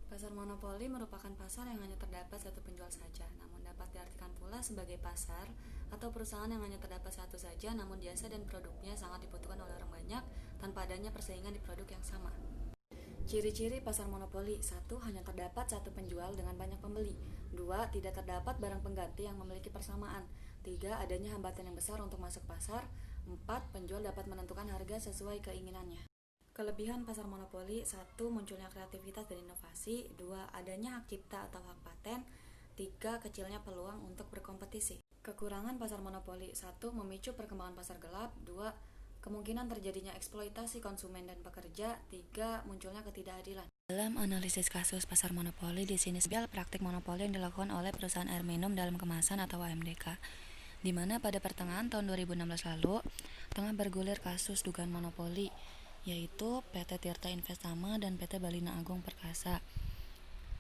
Pasar monopoli merupakan pasar yang hanya terdapat satu penjual saja, namun dapat diartikan pula sebagai pasar atau perusahaan yang hanya terdapat satu saja, namun jasa dan produknya sangat dibutuhkan oleh orang banyak tanpa adanya persaingan di produk yang sama. Ciri-ciri pasar monopoli: 1. Hanya terdapat satu penjual dengan banyak pembeli. 2. Tidak terdapat barang pengganti yang memiliki persamaan. 3. Adanya hambatan yang besar untuk masuk pasar. 4. Penjual dapat menentukan harga sesuai keinginannya. Kelebihan pasar monopoli: 1. Munculnya kreativitas dan inovasi. 2. Adanya hak cipta atau hak paten. 3. Kecilnya peluang untuk berkompetisi. Kekurangan pasar monopoli: 1. Memicu perkembangan pasar gelap. 2. Kemungkinan terjadinya eksploitasi konsumen dan pekerja. 3. Munculnya ketidakadilan. Dalam analisis kasus pasar monopoli, di sini soal praktik monopoli yang dilakukan oleh perusahaan air minum dalam kemasan atau AMDK, di mana pada pertengahan tahun 2016 lalu tengah bergulir kasus dugaan monopoli, yaitu PT Tirta Investama dan PT Balina Agung Perkasa,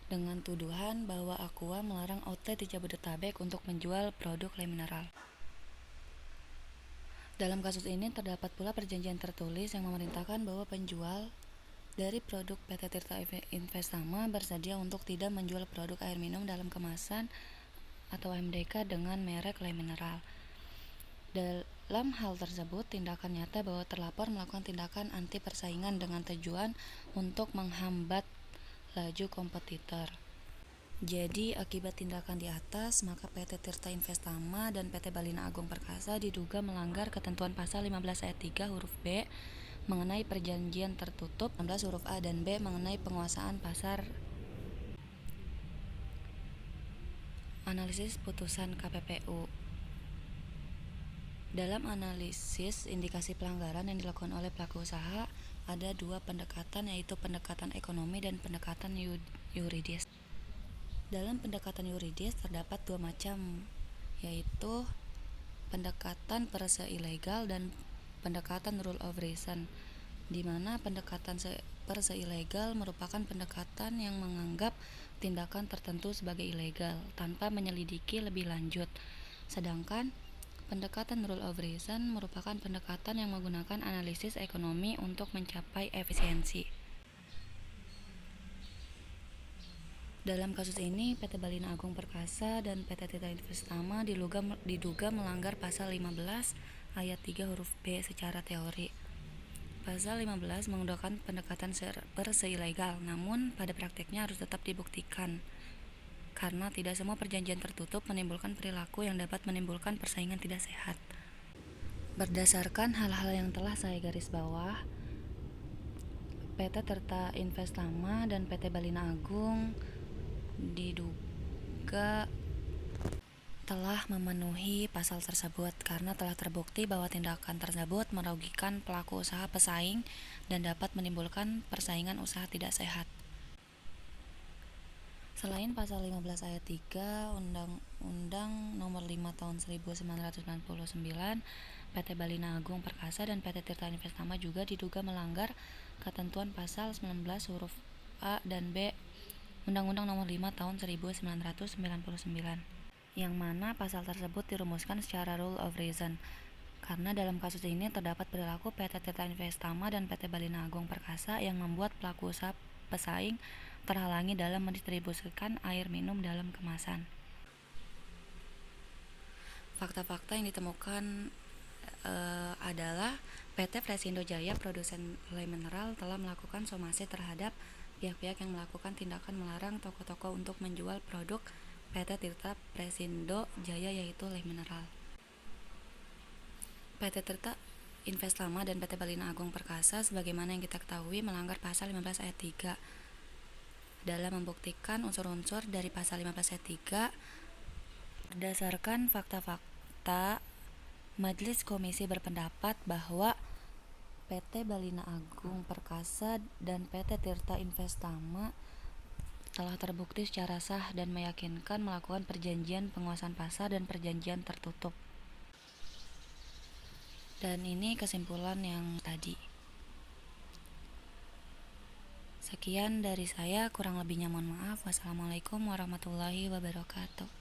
dengan tuduhan bahwa Aqua melarang outlet di Jabodetabek untuk menjual produk Le Mineral. Dalam kasus ini terdapat pula perjanjian tertulis yang memerintahkan bahwa penjual dari produk PT Tirta Investama bersedia untuk tidak menjual produk air minum dalam kemasan atau MDK dengan merek Le Mineral. Dalam hal tersebut, tindakan nyata bahwa terlapor melakukan tindakan anti persaingan dengan tujuan untuk menghambat laju kompetitor. Jadi, akibat tindakan di atas, maka PT Tirta Investama dan PT Balina Agung Perkasa diduga melanggar ketentuan pasal 15 ayat 3 huruf B mengenai perjanjian tertutup, 16 huruf A dan B mengenai penguasaan pasar. Analisis putusan KPPU. Dalam analisis indikasi pelanggaran yang dilakukan oleh pelaku usaha, ada dua pendekatan, yaitu pendekatan ekonomi dan pendekatan yuridis. Dalam pendekatan yuridis terdapat dua macam, yaitu pendekatan per se ilegal dan pendekatan rule of reason, di mana pendekatan per se ilegal merupakan pendekatan yang menganggap tindakan tertentu sebagai ilegal tanpa menyelidiki lebih lanjut, sedangkan pendekatan rule of reason merupakan pendekatan yang menggunakan analisis ekonomi untuk mencapai efisiensi. Dalam kasus ini, PT Balina Agung Perkasa dan PT Tirta Investama diduga melanggar pasal 15 ayat 3 huruf B secara teori. Pasal 15 menggunakan pendekatan per se ilegal, namun pada praktiknya harus tetap dibuktikan, karena tidak semua perjanjian tertutup menimbulkan perilaku yang dapat menimbulkan persaingan tidak sehat. Berdasarkan hal-hal yang telah saya garis bawah, PT Tirta Investama dan PT Balina Agung diduga telah memenuhi pasal tersebut karena telah terbukti bahwa tindakan tersebut merugikan pelaku usaha pesaing dan dapat menimbulkan persaingan usaha tidak sehat. Selain pasal 15 ayat 3 Undang-Undang Nomor 5 Tahun 1999, PT Balina Agung Perkasa dan PT Tirta Investama juga diduga melanggar ketentuan pasal 19 huruf A dan B Undang-Undang Nomor 5 Tahun 1999, yang mana pasal tersebut dirumuskan secara rule of reason, karena dalam kasus ini terdapat perilaku PT Tirta Investama dan PT Balina Agung Perkasa yang membuat pelaku usaha pesaing terhalangi dalam mendistribusikan air minum dalam kemasan. Fakta-fakta yang ditemukan adalah PT Fresindo Jaya, produsen Le Mineral, telah melakukan somasi terhadap pihak-pihak yang melakukan tindakan melarang toko-toko untuk menjual produk PT Tirta Fresindo Jaya, yaitu Le Mineral. PT Tirta Investama dan PT Balina Agung Perkasa, sebagaimana yang kita ketahui, melanggar pasal 15 ayat 3 dalam membuktikan unsur-unsur dari pasal 15 ayat 3. Berdasarkan fakta-fakta, Majelis Komisi berpendapat bahwa PT Balina Agung Perkasa dan PT Tirta Investama telah terbukti secara sah dan meyakinkan melakukan perjanjian penguasaan pasar dan perjanjian tertutup. Dan ini kesimpulan yang tadi. Sekian dari saya, kurang lebihnya mohon maaf. Wassalamualaikum warahmatullahi wabarakatuh.